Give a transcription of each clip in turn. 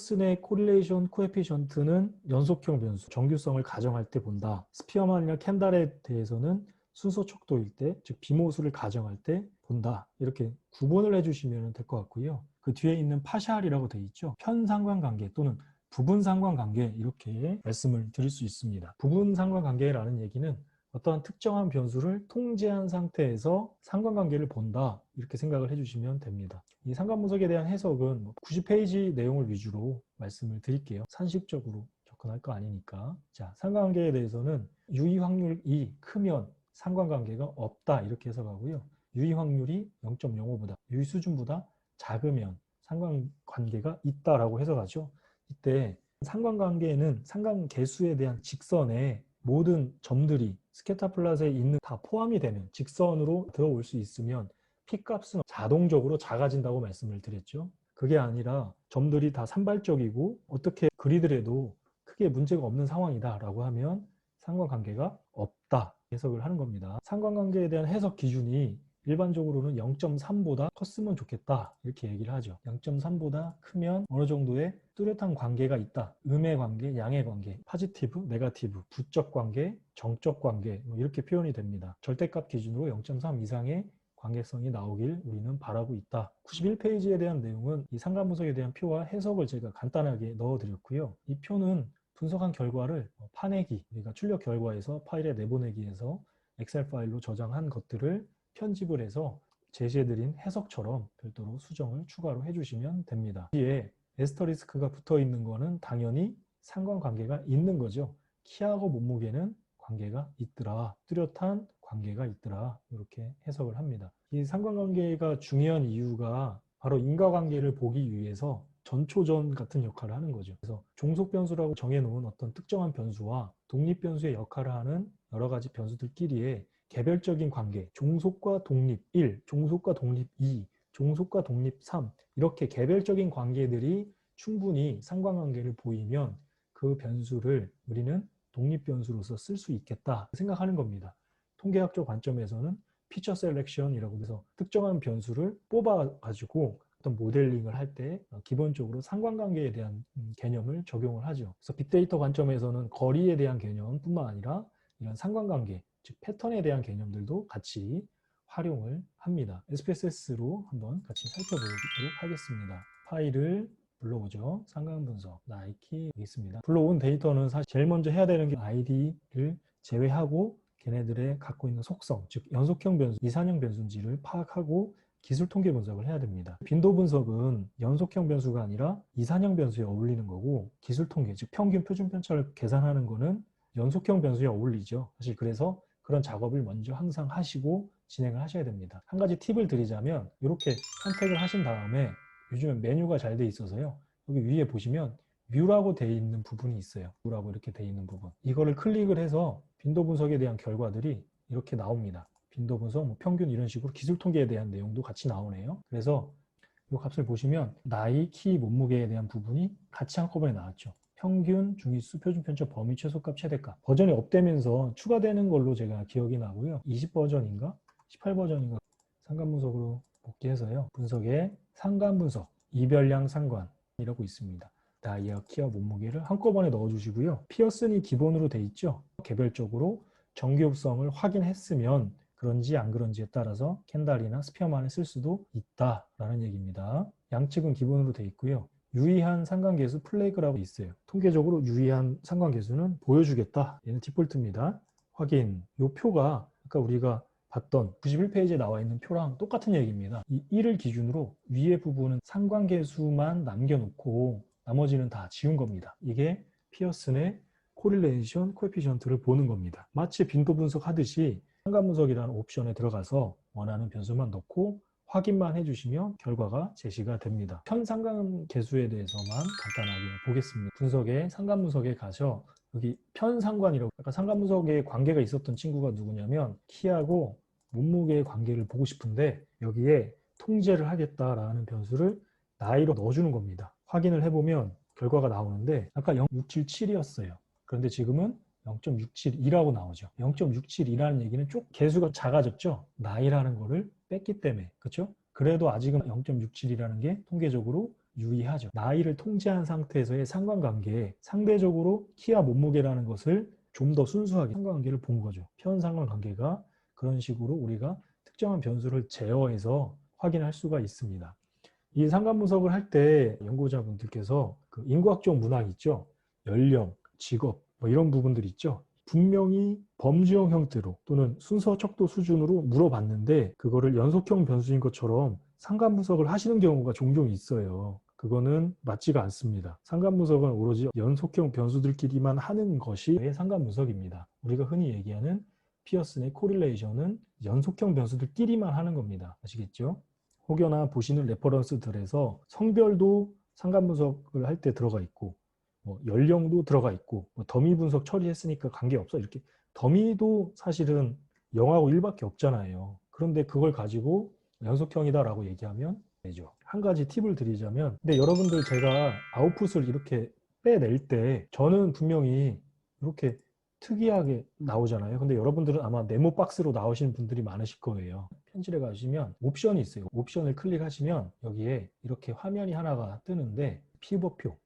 피어슨의 코릴레이션 코에피션트는 연속형 변수, 정규성을 가정할 때 본다. 스피어만이나 켄달에 대해서는 순서 척도일 때, 즉 비모수를 가정할 때 본다. 이렇게 구분을 해주시면 될 것 같고요. 그 뒤에 있는 파샬이라고 되어 있죠. 편상관관계 또는 부분 상관관계, 이렇게 말씀을 드릴 수 있습니다. 부분 상관관계라는 얘기는 어떠한 특정한 변수를 통제한 상태에서 상관관계를 본다, 이렇게 생각을 해주시면 됩니다. 이 상관분석에 대한 해석은 90페이지 내용을 위주로 말씀을 드릴게요. 산식적으로 접근할 거 아니니까. 자, 상관관계에 대해서는 유의 확률이 크면 상관관계가 없다, 이렇게 해석하고요. 유의 확률이 0.05보다, 유의 수준보다 작으면 상관관계가 있다라고 해석하죠. 이때 상관관계에는 상관계수에 대한 직선에 모든 점들이 스캐터 플롯에 있는 다 포함이 되면, 직선으로 들어올 수 있으면 P값은 자동적으로 작아진다고 말씀을 드렸죠. 그게 아니라 점들이 다 산발적이고 어떻게 그리더라도 크게 문제가 없는 상황이다 라고 하면 상관관계가 없다, 해석을 하는 겁니다. 상관관계에 대한 해석 기준이 일반적으로는 0.3보다 컸으면 좋겠다, 이렇게 얘기를 하죠. 0.3보다 크면 어느 정도의 뚜렷한 관계가 있다. 음의 관계, 양의 관계, 포지티브, 네거티브, 부적 관계, 정적 관계, 이렇게 표현이 됩니다. 절대값 기준으로 0.3 이상의 관계성이 나오길 우리는 바라고 있다. 91페이지에 대한 내용은 이 상관분석에 대한 표와 해석을 제가 간단하게 넣어드렸고요. 이 표는 분석한 결과를 파내기, 우리가 출력 결과에서 파일에 내보내기해서 엑셀 파일로 저장한 것들을 편집을 해서 제시해드린 해석처럼 별도로 수정을 추가로 해주시면 됩니다. 뒤에 에스터리스크가 붙어 있는 거는 당연히 상관관계가 있는 거죠. 키하고 몸무게는 관계가 있더라, 뚜렷한 관계가 있더라, 이렇게 해석을 합니다. 이 상관관계가 중요한 이유가 바로 인과관계를 보기 위해서 전초전 같은 역할을 하는 거죠. 그래서 종속변수라고 정해놓은 어떤 특정한 변수와 독립변수의 역할을 하는 여러 가지 변수들끼리의 개별적인 관계, 종속과 독립 1, 종속과 독립 2, 종속과 독립 3, 이렇게 개별적인 관계들이 충분히 상관관계를 보이면 그 변수를 우리는 독립변수로서 쓸 수 있겠다 생각하는 겁니다. 통계학적 관점에서는 피처 셀렉션이라고 해서 특정한 변수를 뽑아가지고 어떤 모델링을 할 때 기본적으로 상관관계에 대한 개념을 적용을 하죠. 그래서 빅데이터 관점에서는 거리에 대한 개념뿐만 아니라 이런 상관관계, 즉 패턴에 대한 개념들도 같이 활용을 합니다. SPSS로 한번 같이 살펴보도록 하겠습니다. 파일을 불러오죠. 상관분석, 나이키 있습니다. 불러온 데이터는 사실 제일 먼저 해야 되는 게 아이디를 제외하고 걔네들의 갖고 있는 속성, 즉 연속형 변수, 이산형 변수인지를 파악하고 기술 통계 분석을 해야 됩니다. 빈도 분석은 연속형 변수가 아니라 이산형 변수에 어울리는 거고, 기술 통계, 즉 평균 표준 편차를 계산하는 거는 연속형 변수에 어울리죠. 사실 그래서 그런 작업을 먼저 항상 하시고 진행을 하셔야 됩니다. 한 가지 팁을 드리자면, 이렇게 선택을 하신 다음에 요즘엔 메뉴가 잘 돼 있어서요, 여기 위에 보시면 뷰라고 돼 있는 부분이 있어요. 뷰라고 이렇게 돼 있는 부분, 이거를 클릭을 해서 빈도 분석에 대한 결과들이 이렇게 나옵니다. 빈도 분석, 평균, 이런 식으로 기술 통계에 대한 내용도 같이 나오네요. 그래서 이 값을 보시면 나이, 키, 몸무게에 대한 부분이 같이 한꺼번에 나왔죠. 평균, 중위수, 표준 편차, 범위, 최소값, 최대값. 버전이 업되면서 추가되는 걸로 제가 기억이 나고요. 20버전인가 18버전인가 상관분석으로 복귀해서요, 분석에 상관분석, 이별량 상관이라고 있습니다. 나이와 키와 몸무게를 한꺼번에 넣어주시고요. 피어슨이 기본으로 돼 있죠. 개별적으로 정교성을 확인했으면 그런지 안 그런지에 따라서 켄달이나 스피어만을 쓸 수도 있다라는 얘기입니다. 양측은 기본으로 돼 있고요. 유의한 상관계수 플래그라고 있어요. 통계적으로 유의한 상관계수는 보여주겠다. 얘는 디폴트입니다. 확인. 이 표가 아까 우리가 봤던 91페이지에 나와 있는 표랑 똑같은 얘기입니다. 이 1을 기준으로 위에 부분은 상관계수만 남겨놓고 나머지는 다 지운 겁니다. 이게 피어슨의 코릴레이션 코에피션트를 보는 겁니다. 마치 빈도 분석하듯이 상관분석이라는 옵션에 들어가서 원하는 변수만 넣고 확인만 해주시면 결과가 제시가 됩니다. 편상관계수에 대해서만 간단하게 보겠습니다. 분석에 상관분석에 가서 여기 편상관이라고, 아까 상관분석에 관계가 있었던 친구가 누구냐면 키하고 몸무게의 관계를 보고 싶은데 여기에 통제를 하겠다라는 변수를 나이로 넣어주는 겁니다. 확인을 해보면 결과가 나오는데 아까 0.677이었어요. 그런데 지금은 0.672라고 나오죠. 0.672라는 얘기는 좀 개수가 작아졌죠. 나이라는 거를 뺐기 때문에. 그렇죠? 그래도 아직은 0.67이라는 게 통계적으로 유의하죠. 나이를 통제한 상태에서의 상관관계에 상대적으로 키와 몸무게라는 것을 좀 더 순수하게 상관관계를 본 거죠. 편상관관계가 그런 식으로 우리가 특정한 변수를 제어해서 확인할 수가 있습니다. 이 상관분석을 할 때 연구자분들께서 그 인과학적 문항 있죠. 연령, 직업 뭐 이런 부분들 있죠. 분명히 범주형 형태로 또는 순서 척도 수준으로 물어봤는데 그거를 연속형 변수인 것처럼 상관분석을 하시는 경우가 종종 있어요. 그거는 맞지가 않습니다. 상관분석은 오로지 연속형 변수들끼리만 하는 것이 상관분석입니다. 우리가 흔히 얘기하는 피어슨의 코릴레이션은 연속형 변수들끼리만 하는 겁니다. 아시겠죠? 혹여나 보시는 레퍼런스들에서 성별도 상관분석을 할 때 들어가 있고 뭐 연령도 들어가 있고 뭐 더미 분석 처리했으니까 관계없어 이렇게 더미도 사실은 0하고 1밖에 없잖아요. 그런데 그걸 가지고 연속형이다라고 얘기하면 되죠. 한 가지 팁을 드리자면 근데 여러분들 제가 아웃풋을 이렇게 빼낼 때 저는 분명히 이렇게 특이하게 나오잖아요. 근데 여러분들은 아마 네모 박스로 나오시는 분들이 많으실 거예요. 편집에 가시면 옵션이 있어요. 옵션을 클릭하시면 여기에 이렇게 화면이 하나가 뜨는데 피벗표,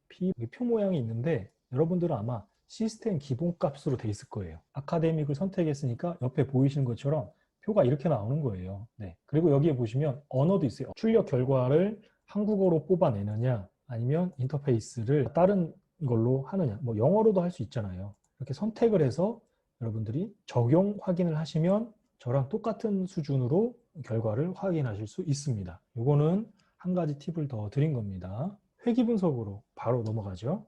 표 모양이 있는데 여러분들은 아마 시스템 기본값으로 돼 있을 거예요. 아카데믹을 선택했으니까 옆에 보이시는 것처럼 표가 이렇게 나오는 거예요. 네. 그리고 여기에 보시면 언어도 있어요. 출력 결과를 한국어로 뽑아내느냐 아니면 인터페이스를 다른 걸로 하느냐 뭐 영어로도 할 수 있잖아요. 이렇게 선택을 해서 여러분들이 적용 확인을 하시면 저랑 똑같은 수준으로 결과를 확인하실 수 있습니다. 이거는 한 가지 팁을 더 드린 겁니다. 회귀 분석으로 바로 넘어가죠.